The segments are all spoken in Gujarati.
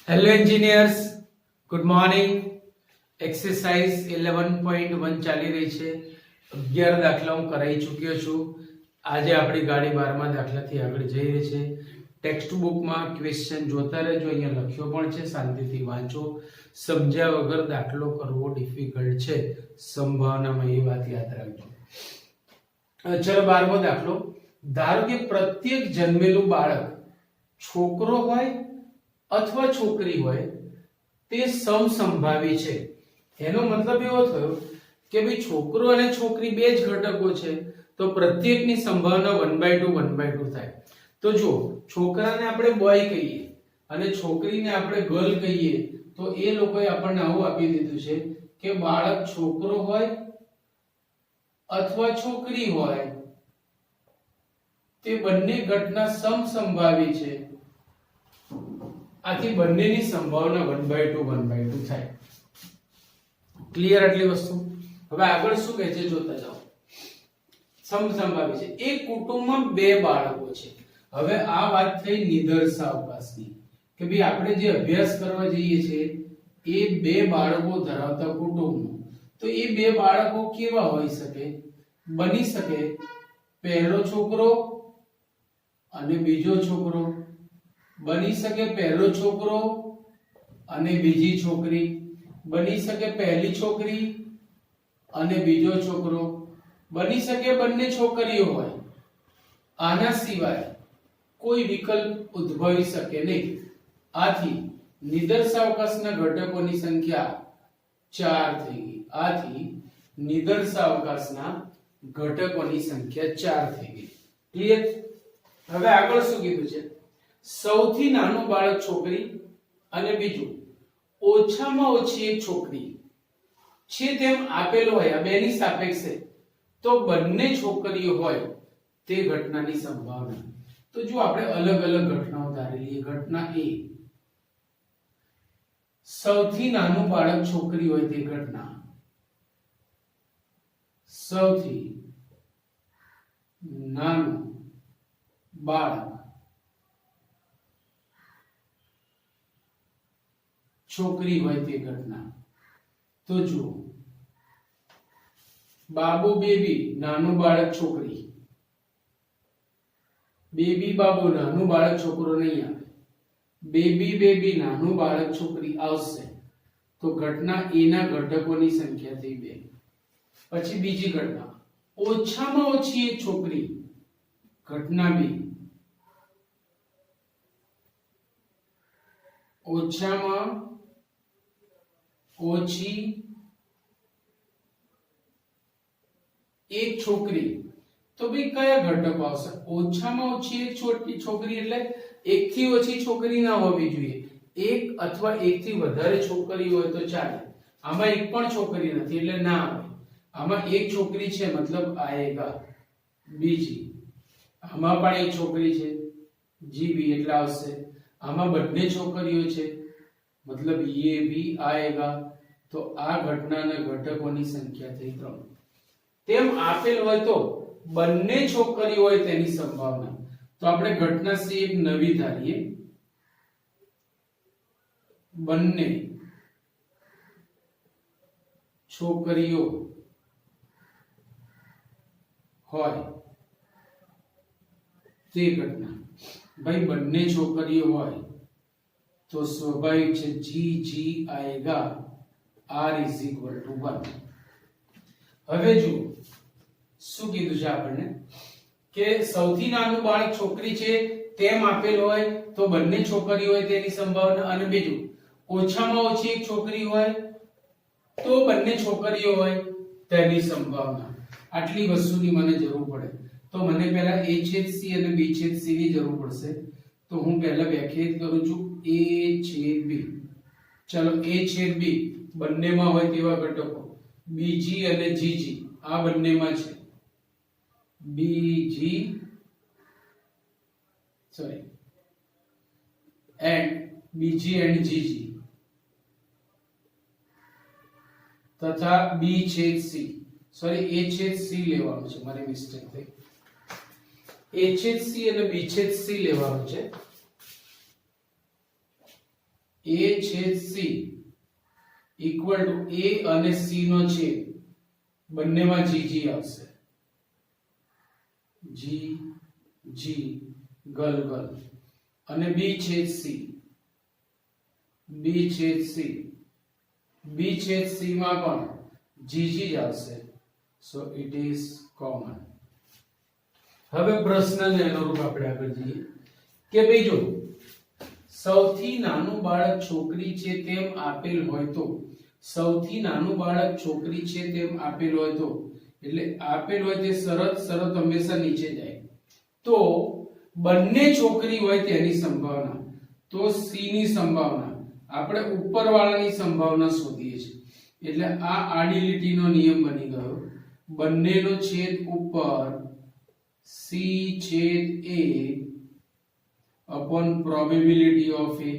Hello engineers, good morning. Exercise 11.1 ચાલી રહી છે. 11 દાખલા હું કરાવી ચૂક્યો છું. આજે આપણી ગાડી 12મા દાખલાથી આગળ જઈ રહી છે. ટેક્સ્ટ બુકમાં ક્વેશ્ચન જોતા રહેજો, અહીંયા લખ્યો પણ છે, શાંતિથી વાંચો. સમજ્યા વગર દાખલો કરવો ડિફિકલ્ટ છે, સંભાવનામાં એ વાત યાદ રાખજો. ચલો 12મો દાખલો. ધારો કે પ્રત્યેક જન્મેલું બાળક છોકરો હોય અથવા છોકરી હોય તે સમસંભાવી છે. એનો મતલબ એવો થયો કે ભાઈ છોકરો અને છોકરી બે જ ઘટકો છે, તો પ્રત્યેકની સંભાવના 1/2 1/2 થાય. તો જો છોકરાને આપણે બોય કહીએ અને છોકરીને આપણે ગર્લ કહીએ, તો એ લોકોએ આપણને આવું આપી દીધું છે કે બાળક છોકરો હોય અથવા છોકરી હોય તે બંને ઘટના સમસંભાવી છે. આથી બંનેની સંભાવના 1/2 1/2 થાય. ક્લિયર આટલી વસ્તુ? હવે આગળ શું કહે છે જોતા જાઓ. સમસંભાવી છે. એક કુટુંબમાં બે બાળકો છે. હવે આ વાત થઈ નિદર્શાવકાશની, કે ભાઈ આપણે જે અભ્યાસ કરવા જઈએ છીએ એ બે બાળકો ધરાવતા કુટુંબનો. તો એ બે બાળકો કેવા હોઈ શકે? બની શકે પહેલો છોકરો અને બીજો છોકરો, બની શકે પહેલો છોકરો અને બીજી છોકરી, બની શકે પહેલી છોકરી અને બીજો છોકરો, બની શકે બંને છોકરીઓ હોય. આના સિવાય કોઈ વિકલ્પ ઉદ્ભવી શકે નહીં. આથી નિદર્શાવકાશના ઘટકોની સંખ્યા 4 થઈ ગઈ. આથી નિદર્શાવકાશના ઘટકોની સંખ્યા 4 થઈ ગઈ. ક્લિયર? હવે આગળ શું કીધું છે? સૌથી નાનું બાળક છોકરી અને બીજું ઓછામાં ઓછી એક છોકરી છે તેમ આપેલો હોય આ બેની સાપેક્ષે, તો બંને છોકરીઓ હોય તે ઘટનાની સંભાવના. તો જો આપણે અલગ અલગ ઘટનાઓ ધારી લઈએ. ઘટના A, સૌથી નાનું બાળક છોકરી હોય તે ઘટના. સૌથી નાનું બાળક છોકરી હોય તે ઘટના. તો જો બાબુ બેબી નાનું બાળક છોકરી, બેબી બાબુ નાનું બાળક છોકરો નહીં આવે, બેબી બેબી નાનું બાળક છોકરી આવશે. તો ઘટના A ના ઘટકોની સંખ્યા થઈ 2. પછી બીજી ઘટના ઓછામાં ઓછી એક છોકરી, ઘટના B. ઓછામાં ઓછી એક છોકરી. તો ભાઈ કયા ઘટકો આવશે? ઓછામાં ઓછી એક છોકરી એટલે એક થી ઓછી છોકરી ના હોવી જોઈએ. એક અથવા એક થી વધારે છોકરી હોય તો ચાલે. આમાં એક પણ છોકરી નથી એટલે ના આવે. આમાં એક છોકરી છે મતલબ આएगा. બીજી આમાં પણ એક છોકરી છે, જીબી એટલે આવશે. આમાં બંને છોકરીઓ છે મતલબ ये भी आएगा. તો આ ઘટનાના ઘટકોની સંખ્યા થઈ 3. તેમ આપેલ હોય તો બંને છોકરીઓ હોય તેની સંભાવના. તો આપણે ઘટના C એક નવી ધારીએ. બંને છોકરીઓ હોય તે ઘટના. ભાઈ બંને છોકરીઓ હોય તો સ્વાભાવિક છે જી જી આएगा r = 1. હવે જો શું કીધું છે આપણને કે સૌથી નાનું બાળક છોકરી છે તેમ આપેલ હોય તો બંને છોકરીઓ હોય તેની સંભાવના, અને બીજું ઓછામાં ઓછી એક છોકરી હોય તો બંને છોકરીઓ હોય તેની સંભાવના. આટલી વસ્તુની મને જરૂર પડે તો મને પહેલા A/C અને B/C ની જરૂર પડશે. તો હું પહેલા વ્યાખ્યાયિત કરું છું A/B. ચલો A/B બંનેમાં હોય તેવા ઘટકો BG અને GG આ બંનેમાં છે. BG and GG તથા B/C. A/C લેવાનું છે, મારી મિસ્ટેક થઈ. A/C અને B/C લેવાનું છે. a છેદ c ઇક્વલ ટુ a અને c નો છેદ બંનેમાં g આવશે, g ગલ ગલ, અને b છેદ c માં પણ g જ આવશે. So it is common. હવે પ્રશ્નને અનુરૂપ આપણે આગળ જઈએ કે ભાઈ જો સૌથી નાનું બાળક છોકરી છે તેમ આપેલ હોય તો, સૌથી નાનું બાળક છોકરી છે તેમ આપેલ હોય તો, એટલે આપેલ હોય તે શરત હંમેશા નીચે જાય. તો બંને છોકરી હોય તેની સંભાવના, તો c ની સંભાવના આપણે ઉપરવાળાની સંભાવના શોધીએ છીએ. એટલે આ આડી લીટીનો નિયમ બની ગયો, બંનેનો છેદ ઉપર c છેદ a upon probability of a.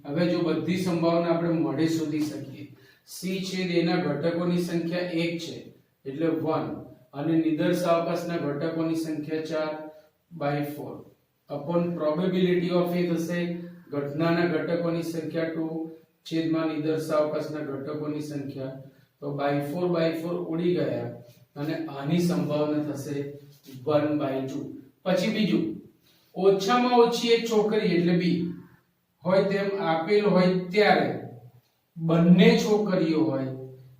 હવે જો બધી સંભાવના આપણે મોઢે શોધી શકીએ, c છેદ a ના ઘટકોની સંખ્યા 1 છે એટલે 1, અને નિદર્શાવકાશના ઘટકોની સંખ્યા 4/4 upon probability of a થશે ઘટનાના ઘટકોની સંખ્યા 2 છેદમાં નિદર્શાવકાશના ઘટકોની સંખ્યા, તો by4 ઉડી ગયા અને આની સંભાવના થશે 1/2. પછી બીજું, ઓછામાં ઓછી એક છોકરી એટલે b હોય તેમ આપેલ હોય ત્યારે બંને છોકરીઓ હોય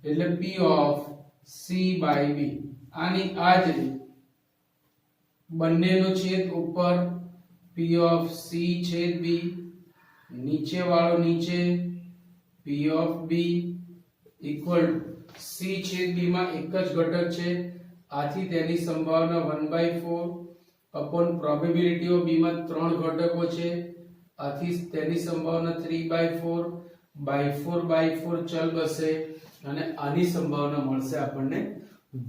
એટલે p of c/b. આની આ જ રીત, બંનેનો છેદ ઉપર p of c છેદ b, નીચે વાળો નીચે p of b equal c છેદ b માં એક જ ઘટક છે, આથી તેની સંભાવના 1/4 upon probability of b માં 3 ઘટકો છે, આથી તેની સંભાવના 3/4 by4 ચલ બસે અને આની સંભાવના મળશે આપણને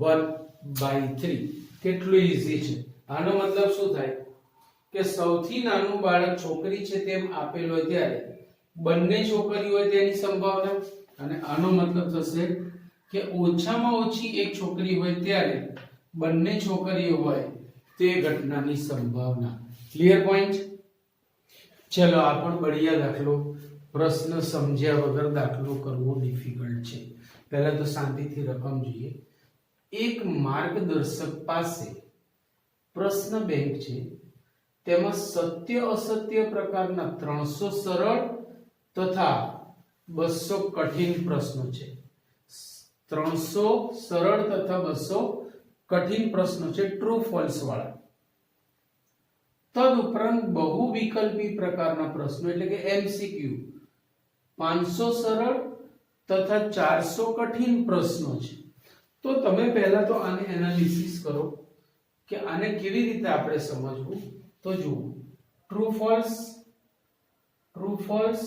1/3. કેટલું ઈઝી છે. આનો મતલબ શું થાય કે સૌથી નાનું બાળક છોકરી છે તેમ આપેલ હોય ત્યારે બંને છોકરીઓ હોય તેની સંભાવના, અને આનો મતલબ થશે કે ઓછામાં ઓછી એક છોકરી હોય ત્યારે બંને છોકરીઓ હોય તે ઘટનાની સંભાવના. Clear point. ચલો આ પણ બઢિયા દાખલો, પ્રશ્ન સમજ્યા વગર દાખલો કરવો ડિફિકલ્ટ છે. પહેલા તો શાંતિથી રકમ જોઈએ. એક માર્ગદર્શક પાસે પ્રશ્ન બેંક છે, તેમાં સત્ય અસત્ય પ્રકારના 300 સરળ તથા 200 કઠિન પ્રશ્નો છે. 300 સરળ તથા 200 કઠિન પ્રશ્નો છે, ટ્રુ ફોલ્સ વાળા. તદુપરાંત બહુ વિકલ્પી પ્રકારના પ્રશ્નો એટલે કે MCQ 500 સરળ તથા 400 કઠિન પ્રશ્નો છે. તો તમે પહેલા તો આને એનાલિસિસ કરો કે આને કેવી રીતે આપણે સમજવું. તો જુઓ, ટ્રુ ફોલ્સ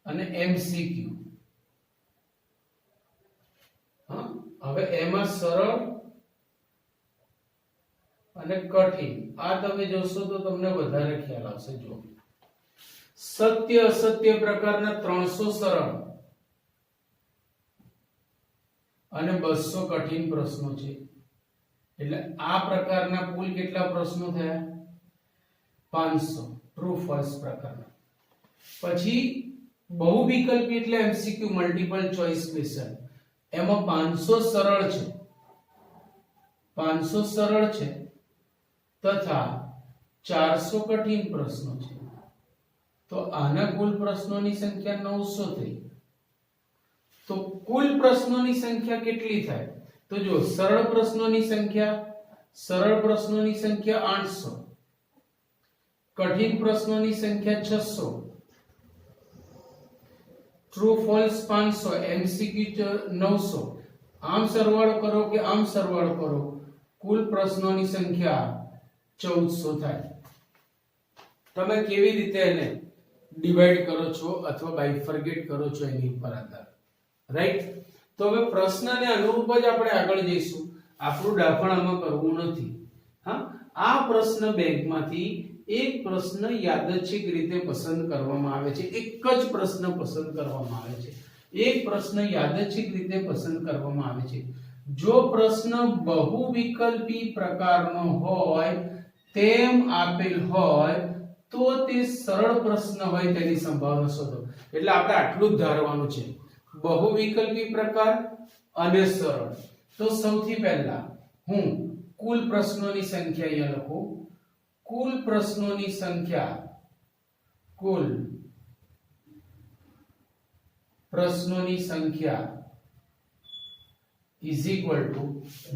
અને MCQ. હવે એમાં સરળ અને કઠિન આ તમે જોશો તો તમને વધારે ખ્યાલ આવશે. જો સત્ય અસત્ય પ્રકારના 300 સરળ અને 200 કઠિન પ્રશ્નો છે, એટલે આ પ્રકારના કુલ કેટલા પ્રશ્નો થયા? 500 ટ્રુ ફોલ્સ પ્રકારના. પછી બહુ વિકલ્પી એટલે MCQ મલ્ટીપલ ચોઇસ ક્વેશ્ચન, એમાં 500 સરળ છે તથા 400 કઠિન પ્રશ્નો છે. તો આના કુલ પ્રશ્નોની સંખ્યા 900 થઈ. તો કુલ પ્રશ્નોની સંખ્યા કેટલી થાય? તો જો સરળ પ્રશ્નોની સંખ્યા 800, કઠિન પ્રશ્નોની સંખ્યા 600, ટ્રુ ફોલ્સ 500, MCQ 900. આમ સરવાળો કરો કે આમ સરવાળો કરો, કુલ પ્રશ્નોની સંખ્યા 1400 થાય. તમે કેવી રીતે એને ડિવાઈડ કરો છો અથવા બાયફર્ગેટ કરો છો એની ઉપર આધાર, રાઈટ? તો હવે પ્રશ્નને અનુરૂપ જ આપણે આગળ જઈશું. આપણું ડાફણ આમાં કરવું નથી. હા, આ પ્રશ્ન બેંકમાંથી એક પ્રશ્ન યાદચ્છિક રીતે પસંદ કરવામાં આવે છે. એક જ પ્રશ્ન પસંદ કરવામાં આવે છે. એક પ્રશ્ન યાદચ્છિક રીતે પસંદ કરવામાં આવે છે. જો પ્રશ્ન બહુ વિકલ્પી પ્રકારનો હોય તેમ આપેલ હોય તો તે સરળ પ્રશ્ન હોય તેની સંભાવના શોધો. એટલે આપણે આટલું જ ધારવાનું છે, બહુવિકલ્પી પ્રકાર અને સરળ. તો સૌથી પહેલા હું કુલ પ્રશ્નોની સંખ્યા અહીંયા લખું. કુલ પ્રશ્નોની સંખ્યા, કુલ પ્રશ્નોની સંખ્યા ઇઝ ઇક્વલ ટુ,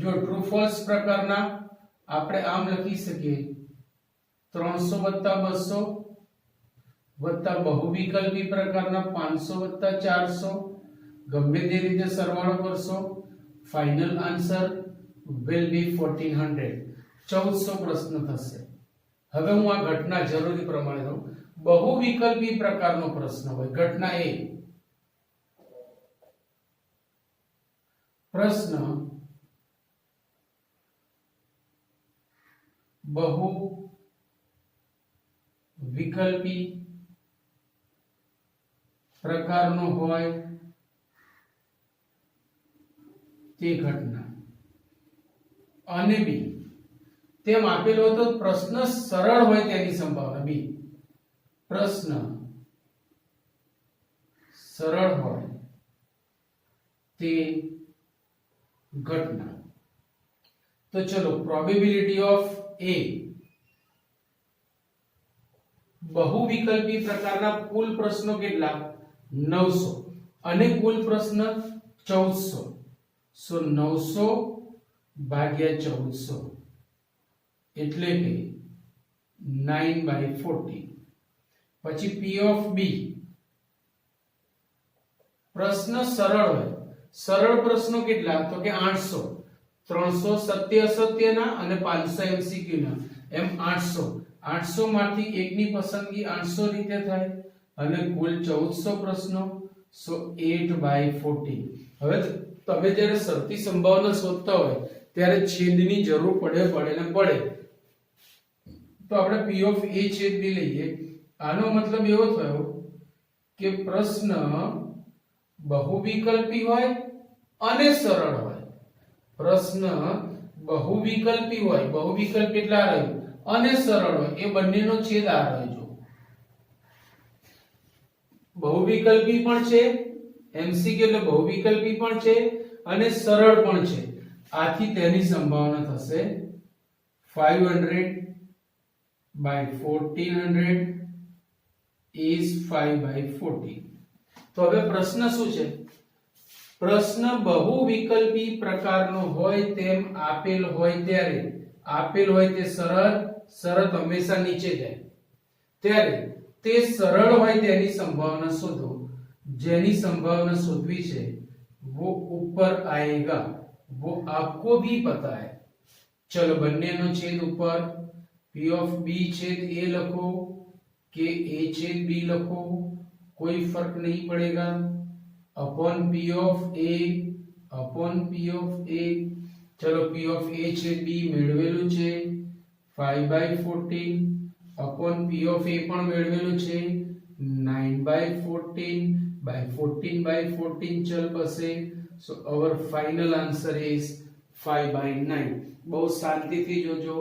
જો ટ્રુ ફોલ્સ પ્રકારના આપણે આમ લખી શકીએ 300 વત્તા 200 વત્તા બહુવિકલ્પી પ્રકારના 500 વત્તા 400, ગમે તે રીતે સરવાળો કરશો, ફાઇનલ આન્સર will be 1400. 1400 પ્રશ્ન થશે. હવે હું આ ઘટના જરૂરી પ્રમાણે દઉં. બહુવિકલ્પી પ્રકારનો પ્રશ્ન હોય, ઘટના એ પ્રશ્ન બહુ વિકલ્પી પ્રકારનો હોય તે ઘટના. અને બી તેમ આપેલો હતો પ્રશ્ન સરળ હોય તેની સંભાવના. બી પ્રશ્ન સરળ હોય તે ઘટના. તો ચલો પ્રોબેબિલિટી ઓફ એ, બહુવિકલ્પી પ્રકારના કુલ પ્રશ્નો કેટલા? 900 અને કુલ પ્રશ્ન 1400. સો 900 ભાગ્યા 1400 એટલે કે 9/14. પછી P of B, પ્રશ્ન સરળ હોય. સરળ પ્રશ્નો કેટલા? તો કે 800. 300 સત્ય અસત્યના અને 500 MCQ ના, એમ 800. 800 માંથી એકની પસંદગી 800 રીતે થાય અને કુલ 1400 પ્રશ્નો. સો 8/14. હવે તમે જ્યારે શરતી સંભાવના શોધતા હોય ત્યારે છેદની જરૂર પડે ને પડે. તો આપણે P of A છેદ બી લઈએ. આનો મતલબ એવો થયો કે પ્રશ્ન બહુવિકલ્પી હોય અને સરળ હોય. પ્રશ્ન બહુવિકલ્પી હોય, બહુવિકલ્પ એટલા રહ્યું, અને સરળ હોય, એ બંનેનો છેદ આ રહ્યો. બહુવિકલ્પી પણ છે, MCQ એટલે બહુવિકલ્પી પણ છે અને સરળ પણ છે. આથી તેની સંભાવના થશે 500/1400 is 5/14. તો હવે પ્રશ્ન શું છે? પ્રશ્ન બહુવિકલ્પી પ્રકારનો હોય તેમ આપેલ હોય ત્યારે, આપેલ હોય તે સરળ, શરત હંમેશા નીચે જાય, ત્યારે તે સરળ હોય તેની સંભાવના શોધો. જેની संभावना शोधवी है वो ऊपर आएगा, वो आपको भी पता है. चलो बन्ने नो छेद ऊपर, P of B छेद A लखो के A छेद B लखो, कोई फर्क नहीं पड़ेगा. Upon P of A upon P of A. चलो P of A छेद B मेळवेलू छे 5/14 अपॉन P of A पण मेळवेलू छे 9/14/14/14 चल बसे. So our final answer is 5/9. बहुत शांति थी जोजो,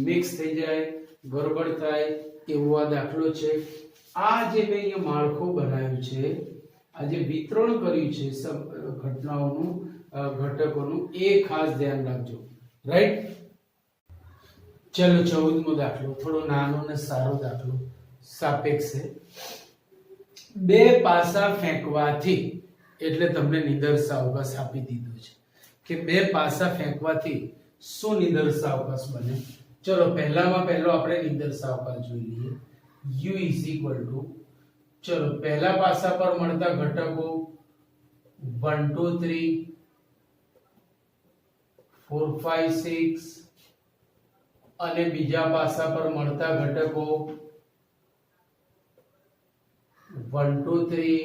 मिक्स થઈ જાય, ગરબડ થાય એવો આ દાખલો છે. આ જે મેં અહીંયા માળખું બનાવ્યું છે, આ જે વિતરણ કર્યું છે ઘટનાઓનું, ઘટકોનું, એ ખાસ ધ્યાન રાખજો. રાઈટ? ચલો 14મો દાખલો, થોડો નાનો ને સારો દાખલો, સાપેક્ષ છે. બે પાસા ફેંકવાથી, એટલે તમને નિદર્શાવકાશ આપી દીધું છે કે બે પાસા ફેંકવાથી શું નિદર્શાવકાશ બને. ચલો પહેલામાં પહેલો આપણે નિદર્શાવકાશ જોઈ લઈએ. u = ચલો પહેલા પાસા પર મળતા ઘટકો 1 2 3 4 5 6 અને બીજા પાસા પર મળતા ઘટકો 1 2 3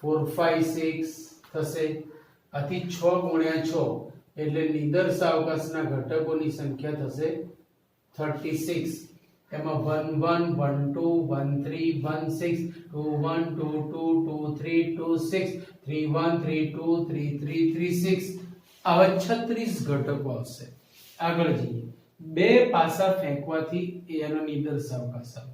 4 5 6 થશે. આથી 6 × 6 એટલે નિદર્શાવકાશના ઘટકોની સંખ્યા થશે 36. એમાં 1 1 1 2 1 3 1 6 2 1 2 2 2 3 2 6 3 1 3 2 3 3 3 6 આવા 36 ઘટકો આવશે. આગળ જઈએ. બે પાસા ફેંકવાથી એનો નિદર્શાવકાશ આવે.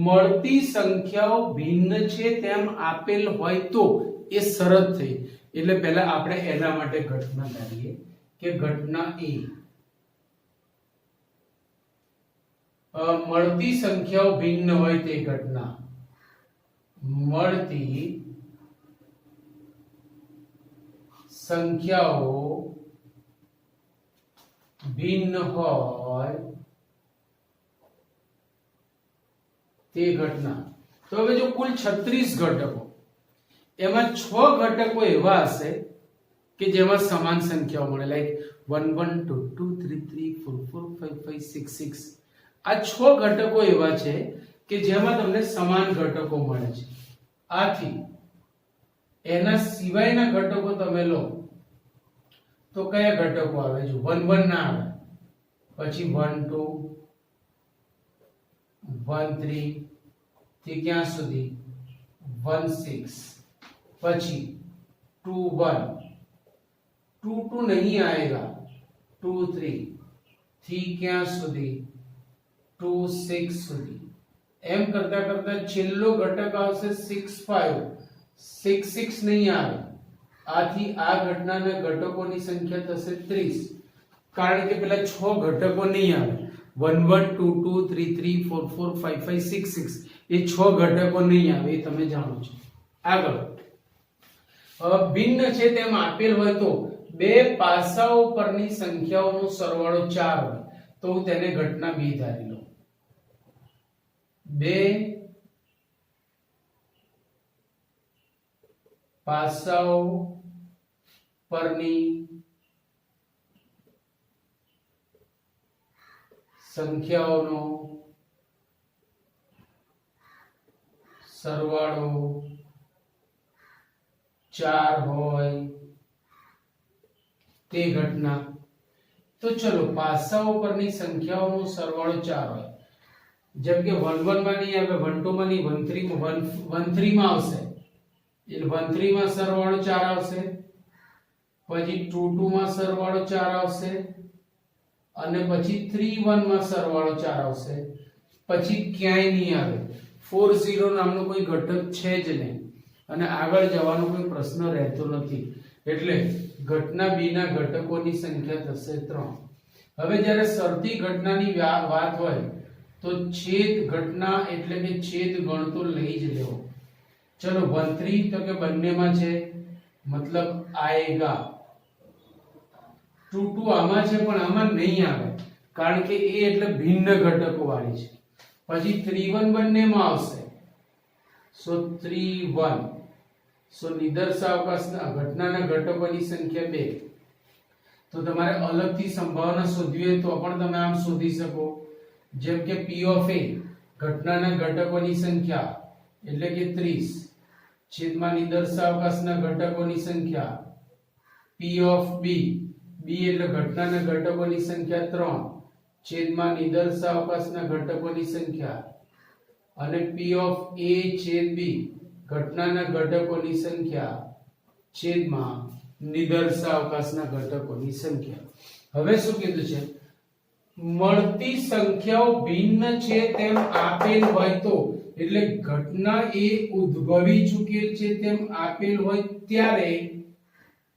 મળતી સંખ્યાઓ ભિન્ન છે તેમ આપેલ હોય તો એ શરત થઈ. એટલે પહેલા આપણે એના માટે ઘટના ધારીએ કે ઘટના A મળતી સંખ્યાઓ ભિન્ન હોય તે ઘટના. મળતી સંખ્યાઓ ભિન્ન હોય તે ઘટના. તો હવે જો કુલ 36 ઘટકો, એમાં 6 ઘટકો એવા હશે કે જેમાં સમાન સંખ્યાઓ મળે, લાઈક 1 1 2 2 3 3 4 4 5 5 6 6. આ 6 ઘટકો એવા છે કે જેમાં તમને સમાન ઘટકો મળે છે. આથી એના સિવાયના ઘટકો તમે લો તો કયા ઘટકો આવે? જો 1 1 ના આવે, પછી 1 2 1 3 થી ક્યાં સુધી 1 6, પછી 2 1 2 2 नहीं आएगा, 2 3 થી ક્યાં સુધી 2 6 સુધી. એમ કરતા કરતા છેલ્લો ઘટક આવશે 6 5, 6 6 નહીં આવે. આથી આ ઘટનાના ઘટકોની સંખ્યા થશે 30, કારણ કે પેલા 6 ઘટકો નહીં આવે. 1 1 2 2 3 3 4 4 5 5 6 6 એ 6 ઘટકો નહીં આવે, એ તમે જાણો છો. આગળ ભિન્ન છે તેમ આપેલ હોય તો બે પાસાઓ પરની સંખ્યાઓનો સરવાળો 4 હોય તો હું તેને ઘટના B ધારી લઉં. બે પાસાઓ પરની સંખ્યાઓનો સરવાળો 4 હોય તે ઘટના. તો ચલો પાસાઓ પરની સંખ્યાઓનો સરવાળો 4 હોય. જેમ કે 1 1 માં નહીં આવે, 1 2 માં નહીં, 1 3 માં 1 3 માં આવશે. એટલે 1 3 માં સરવાળો 4 આવશે, પછી 2 2 માં સરવાળો 4 આવશે, અને પછી 3 1 માં સરવાળો 4 આવશે. પછી ક્યાંય નહીં આવે. 4 0 નામનો કોઈ ઘટક છે જ નહીં અને આગળ જવાનો કોઈ પ્રશ્ન રહેતો નથી. એટલે ઘટના B ના ઘટકોની સંખ્યા થશે 3. હવે જ્યારે શરતી ઘટનાની વાત હોય તો છેદ ઘટના એટલે કે છેદ ગણ તો લઈ જ લેવો. ચલો 1 3 તો કે બંનેમાં છે, મતલબ આएगा. 2 2 આમાં છે પણ આમાં નહીં આવે, કારણ કે એ એટલે ભિન્ન ઘટકો વાળી છે. પછી 3 1 બંનેમાં આવશે, સો 3 1. સો નિદર્શાવકાશના ઘટનાના ઘટકોની સંખ્યા 2. તો તમારે અલગથી સંભાવના શોધવી હોય તો પણ તમે આમ શોધી શકો. જેમ કે P of A ઘટનાના ઘટકોની સંખ્યા એટલે કે 30 છેદમાં નિદર્શાવકાશના ઘટકોની સંખ્યા P of B, B એટલે ઘટનાના ઘટકોની સંખ્યા 3 છેદમાં નિદર્શાવકાશના ઘટકોની સંખ્યા, અને P of A છેદ B ઘટનાના ઘટકોની સંખ્યા છેદમાં નિદર્શાવકાશના ઘટકોની સંખ્યા. હવે શું કીધું છે? મળતી સંખ્યાઓ ભિન્ન છે તેમ આપેલ હોય તો, એટલે ઘટના એ ઉદ્ભવી ચૂકેલ છે તેમ આપેલ હોય ત્યારે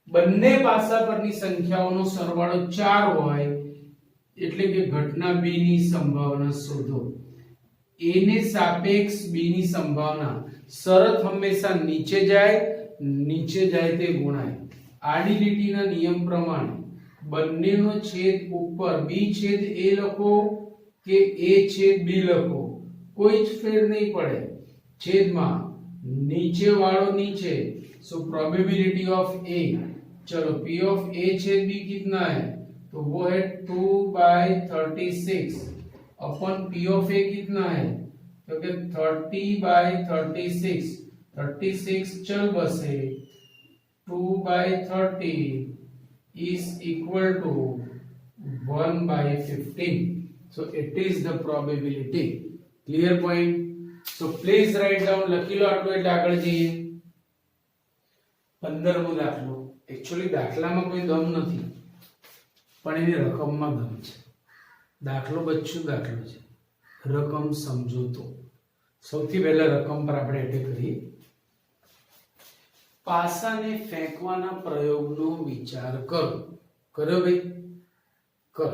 બંને પાસા પરની સંખ્યાઓનો સરવાળો 4 હોય એટલે કે ઘટના B ની સંભાવના શોધો. A ને સાપેક્ષ B ની સંભાવના. શરત હંમેશા નીચે જાય તે ગુણાય. આડી લીટીના નિયમ પ્રમાણે બંનેનો છેદ ઉપર B છેદ A લખો કે A છેદ B લખો, કોઈ જ ફેર નહીં પડે. છેદમાં નીચે વાળો નીચે, सो प्रोबेबिलिटी ऑफ A, चलो P ऑफ A छेद B कितना है? तो वो है 2/36 अपन P ऑफ A कितना है? तो कि 30/36, 36 चल बसे 2/30 is equal to 1/15. So it is the probability. Clear point? So please write down. લખી લો આટલું એટલે આગળ જઈએ. 15મો દાખલો. એકચ્યુઅલી દાખલામાં કોઈ દમ નથી પણ એની રકમમાં દમ છે. દાખલો બચ્ચું દાખલો છે, રકમ સમજો તો. સૌથી પહેલા રકમ પર આપણે એટેક કરીએ. પાસાને ફેંકવાના પ્રયોગનો વિચાર કરો. કર્યો ભાઈ? કરો.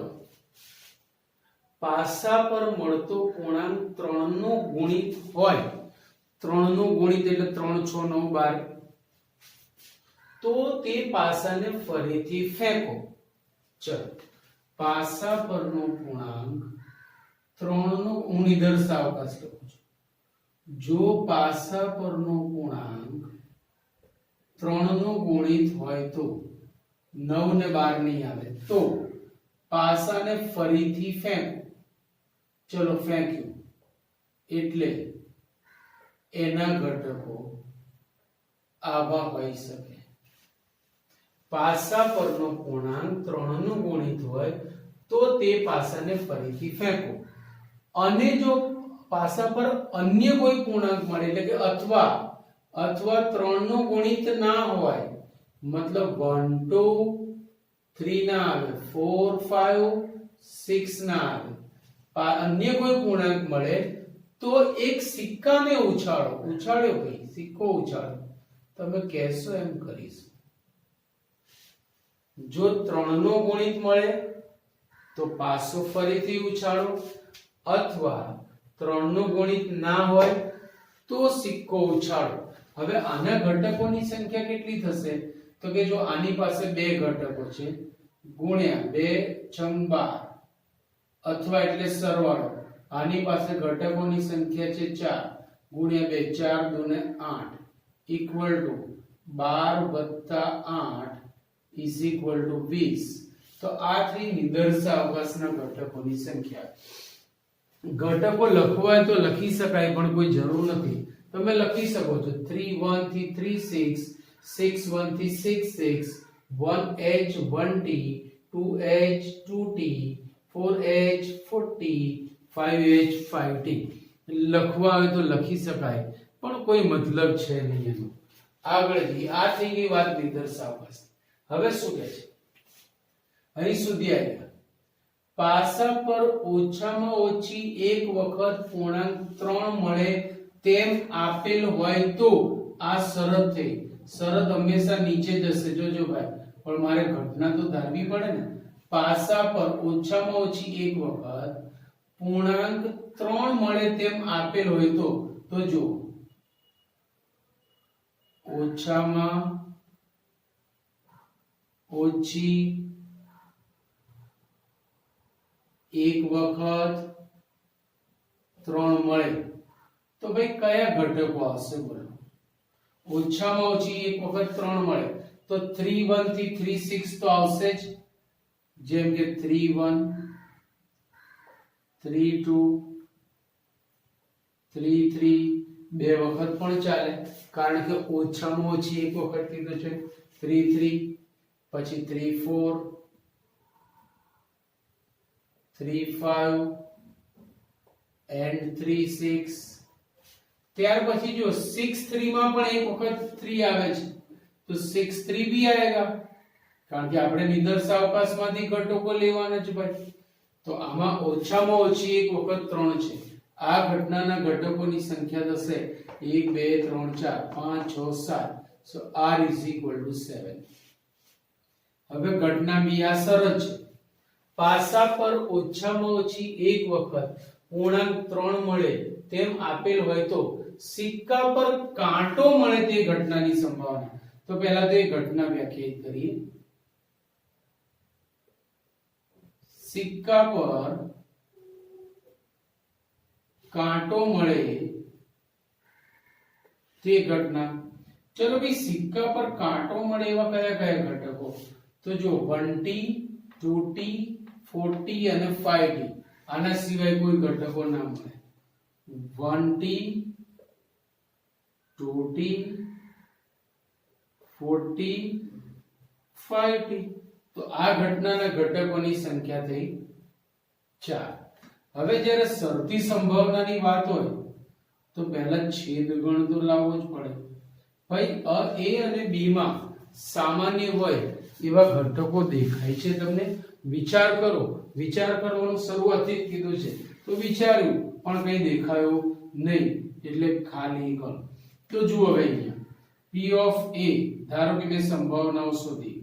પાસા પર મળતો પૂર્ણાંક 3 નો ગુણિત હોય, 3 નો ગુણિત એટલે 3 6 9 12, તો તે પાસાને ફરીથી ફેંકો. ચલો, પાસા પરનો પૂર્ણાંક 3 નો, હું નિદર્શાવકાશ લખું છું. જો પાસા પરનો પૂર્ણાંક 3 નો ગુણિત હોય તો 9 ને 12 નહીં આવે, તો પાસાને ફરીથી ફેંકો. ચલો, ફેંક્યું એટલે એના ઘટકો આવા હોઈ શકે. પાસા પરનો પૂર્ણાંક 3 નો ગુણિત હોય તો તે પાસાને ફરીથી ફેંકો. અને જો પાસા પર અન્ય કોઈ પૂર્ણાંક મળે, એટલે કે અથવા 3 નો ગુણિત ના હોય, મતલબ 1 2 3 ના આવે, 4 5 6 ના આવે, અન્ય કોઈ પૂર્ણાંક મળે તો એક સિક્કાને ઉછાળો. ઉછાળ્યો ભાઈ, સિક્કો ઉછાળો. તમે કહેશો એમ કરીશું. જો 3 નો ગુણિત મળે તો પાસો ફરીથી ઉછાળો, અથવા 3 નો ગુણિત ના હોય તો સિક્કો ઉછાળો. હવે આના ઘટકોની સંખ્યા કેટલી થશે? તો કે જો આની પાસે 2 ઘટકો છે, ગુણ્યા 2 6 12, અથવા એટલે સરવાળો, આની પાસે ઘટકોની સંખ્યા છે 4, ગુણ્યા 2 4 2 ને 8, equal to 12 + 8 is equal to 20. તો આ થઈ નિદર્શાવકાશના ઘટકોની સંખ્યા. ઘટકો લખવા હોય તો લખી શકાય, પણ કોઈ જરૂર નથી. તમે લખી શકો છો 3 1 થી 3 6, 6 1 થી 6 6, 1h 1t, 2h 2t, 4h 4t, 5h 5t. લખવા હોય તો લખી શકાય, પણ કોઈ મતલબ છે નહીં એનો. આગળ જઈએ. આ થઈ ગઈ વાત નિદર્શાવકાશ. હવે શું કહે છે? અહીં સુધી આવ્યા. પાસા પર ઓછામાં ઓછી એક વખત પૂર્ણાંક 3 મળે તેમ આપેલ હોય તો આ શરત થઈ. શરત હંમેશા નીચે જશે, જોજો ભાઈ, પણ મારે ઘટના તો ધારવી પડે ને. પાસા પર ઓછામાં ઓછી એક વખત પૂર્ણાંક 3 મળે તેમ આપેલ હોય તો જો ઓછામાં ઓછી એક વખત 3 મળે તો ભાઈ કયા ઘટકો આવશે? બોલો. ઓછામાં ઓછી એક વખત 3 મળે તો 3 1 થી 3 6 તો આવશે જ, જેમ કે 3 1 3 2 3 3, બે વખત પણ ચાલે, કારણ કે ઓછામાં ઓછી એક વખત કીધું છે. 3 3, પછી 3 4, 3 5 and 3 6. ત્યાર પછી જો 6 3 માં પણ એક વખત 3 આવે છે, તો 6 3 भी आएगा, કારણ કે આપણે નિદર્શાવકાશમાંથી ઘટકો લેવાના છે ભાઈ. તો આમાં ઓછામાં ઓછી એક વખત 3 છે. આ ઘટનાના ઘટકોની સંખ્યા થશે 1 2 3 4 5 6 7. સો r is equal to 7. હવે ઘટના બી આ સરળ છે. પાસા પર ઓછામાં ઓછી એક વખત પૂર્ણાંક 3 મળે તેમ આપેલ હોય તો સિક્કા પર કાંટો મળે તે ઘટનાની સંભાવના. તો પહેલા તો એ ઘટના વ્યાખ્યાયિત કરીએ. સિક્કા પર કાંટો મળે તે ઘટના. ચલો ભાઈ, સિક્કા પર કાંટો મળે એવા કયા કયા ઘટકો? તો જો 1t 2t 4t અને 5t. આના સિવાય કોઈ ઘટકો ના મળે. 1t 2t 4t 5t. તો આ ઘટનાના ઘટકોની સંખ્યા થઈ 4. હવે જ્યારે શરતી સંભાવનાની વાત હોય તો પહેલા છેદગણ તો લાવવો જ પડે ભાઈ. a અને b માં સામાન્ય હોય એવા ઘટકો દેખાય છે તમને? વિચાર કરો, વિચાર કરવાનું શરૂઆતથી જ કીધું છે તો વિચાર્યું પણ કઈ દેખાયું નહીં એટલે ખાલી ગણ. તો જુઓ હવે અહીંયા p ઓફ a, ધારો કે મેં સંભાવનાઓ શોધી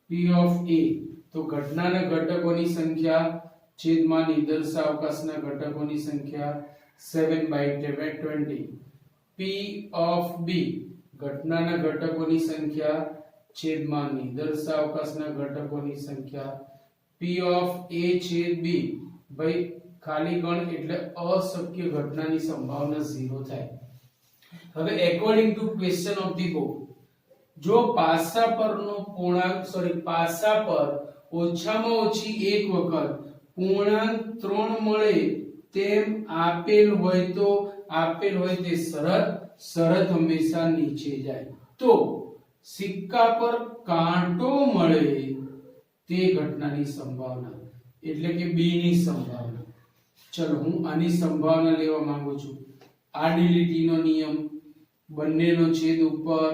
p ઓફ a, તો ઘટનાના ઘટકોની સંખ્યા છેદમાં નિદર્શાવકાશના ઘટકોની સંખ્યા 7/20. p ઓફ b, ઘટનાના ઘટકોની સંખ્યા છેદમાં નિદર્શાવકાશના ઘટકોની સંખ્યા p ઓફ a છેદ b, ભાઈ ખાલી ગણ એટલે અશક્ય ઘટનાની સંભાવના 0 થાય. હવે according to question of the book, જો પાસા પરનો પૂર્ણાંક પાસા પર ઓછામાં ઓછી એક વખત પૂર્ણાંક 3 મળે તેમ આપેલ હોય તો આપેલ હોય તે શરત હંમેશા નીચે જાય. તો સિક્કા પર કાંટો મળે તે ઘટનાની સંભાવના એટલે કે b ની સંભાવના. ચલો હું આની સંભાવના લેવા માંગુ છું. આડી લીટીનો નિયમ, બંનેનો છેદ ઉપર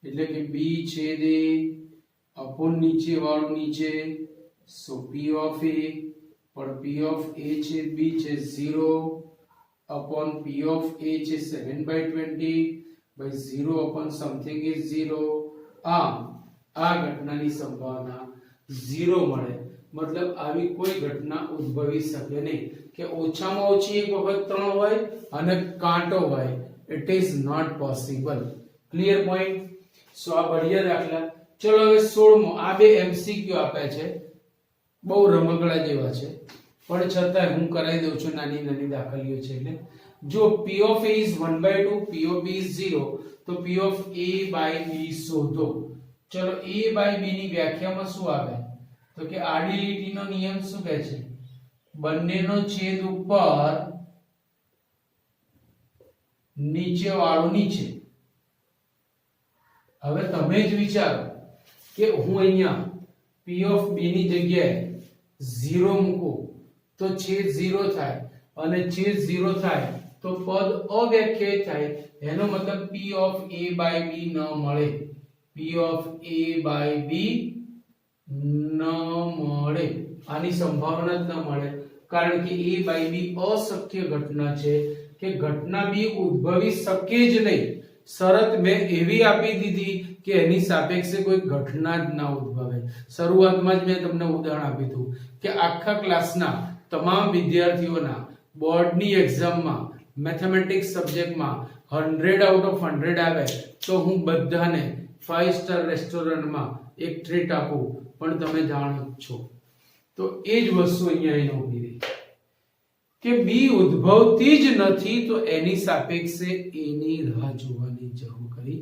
એટલે કે b છેદ a અપોન નીચે વાળું નીચે, સો p ઓફ a, પણ p ઓફ a છેદ b છે 0 અપોન p ઓફ a છે 7/20 by 0 upon something is 0. આમ આ ઘટનાની સંભાવના 0 મળે. મતલબ આવી કોઈ ઘટના ઉદ્ભવી શકે નહીં કે ઓછામાં ઓછી એક વખત 3 હોય અને કાંટો હોય. It is not possible. Clear point? So આ બઢિયા દાખલા. ચલો હવે 16મો. આ બે એમસીક્યુ આપ્યા છે, બહુ રમકડા જેવા છે પણ છતાંય હું કરાવી દઉં છું. નાની નાની દાખલીઓ છે એટલે જો p of a is 1/2, p of b is 0, તો p of a by b શોધો. ચલો a by b ની વ્યાખ્યામાં શું આવે? તો કે આડી લીટીનો નિયમ શું કહે છે? બંનેનો છેદ ઉપર નીચે વાળું નીચે. હવે તમે જ વિચારો કે હું અહીંયા p of b ની જગ્યાએ 0 મૂકું તો છેદ 0 થાય અને છેદ 0 થાય તો પદ અવ્યાખ્યાયિત થાય. એનો મતલબ p of a by b ન મળે. p of a by b ન મળે. આની સંભાવના જ ન મળે કારણ કે a by b અશક્ય ઘટના છે કે ઘટના b ઉદ્ભવી શકે જ નહીં. શરત મેં એવી આપી દીધી કે એની સાપેક્ષે કોઈ ઘટના જ ના ઉદ્ભવે. શરૂઆતમાં જ મેં તમને ઉદાહરણ આપ્યું હતું કે આખા ક્લાસના તમામ વિદ્યાર્થીઓના બોર્ડની એક્ઝામમાં મેથેમેટિક્સ સબ્જેક્ટમાં 100 આઉટ ઓફ 100 આવે તો હું બધાને 5 સ્ટાર રેસ્ટોરન્ટમાં એક ટ્રીટ આપું. પણ તમે જાણો છો તો એ જ વસ્તુ અહીંયા એને ઉભી રહી કે બી ઉદ્ભવતી જ નથી તો એની સાપેક્ષે એની રાહ જોવાની જરૂર કરી.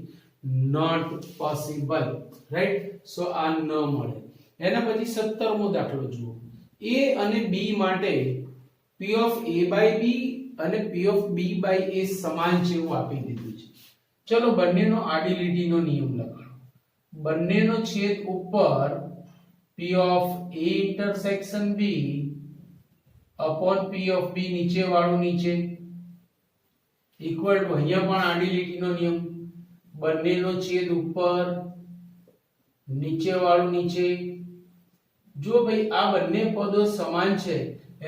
Not possible. રાઈટ? સો આ ન મળે. એના પછી 17મો દાખલો જુઓ. a અને b માટે p of a by b અને p of b by a સમાન છે એવું આપી દીધું છે. ચલો બંનેનો આડી લીટીનો નિયમ લગાડો. બંનેનો છેદ ઉપર p of a intersection b upon p of b નીચે વાળું નીચે ઇક્વલ ટુ અહીંયા પણ આડી લીટીનો નિયમ. બંનેનો છેદ ઉપર નીચે વાળું નીચે. જો ભાઈ આ બંને પદો સમાન છે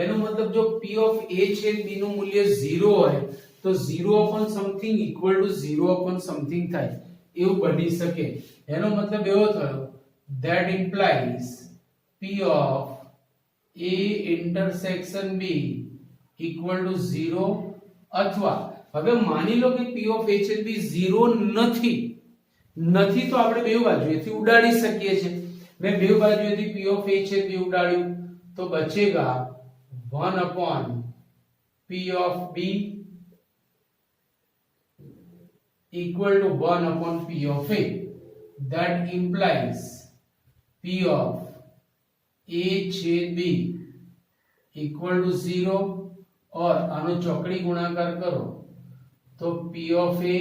એનો મતલબ જો p of a છેદ b નું મૂલ્ય 0 હોય તો 0 upon something equal to 0 upon something થાય એવું બની શકે. એનો મતલબ એવો થયો that implies p of a intersection b equal to 0 અથવા હવે માની લો કે p of a છેદ b 0 નથી તો આપણે બે બાજુએથી ઉડાડી શકીએ છીએ. મેં બે બાજુએથી p of a છેદ b ઉડાડ્યું તો બચેગા 1 upon p of b equal to 1 upon p of a. That implies p of a छेद b equal to 0 और आनो चौकड़ी गुणाकार करो तो p of a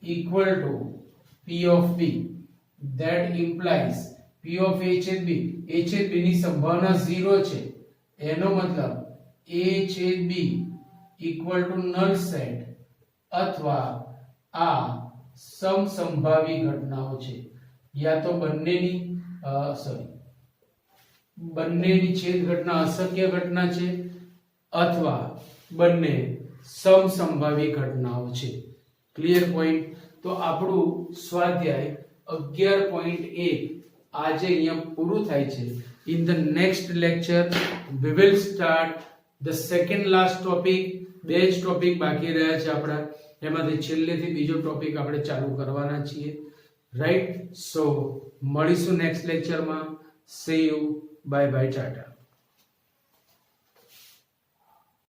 equal to p of b. That implies p of a छेद b ની સંભાવના 0 છે એનો મતલબ a છેદ b equal to null set અથવા આ સમસંભાવી ઘટનાઓ છે, યા તો બંનેની છેદ ઘટના અશક્ય ઘટના છે અથવા બંને સમસંભાવી ઘટનાઓ છે. Clear point. તો આપણું સ્વાધ્યાય 11.1 આજે અહીંયા પૂરું થાય છે. In the next lecture we will start the second last topic. બે જ ટોપિક બાકી રહ્યા છે આપણા, એમાંથી છેલ્લેથી બીજો ટોપિક આપણે ચાલુ કરવાના છીએ. રાઈટ. સો મળીશું નેક્સ્ટ લેક્ચરમાં. See you. Bye bye. Tata.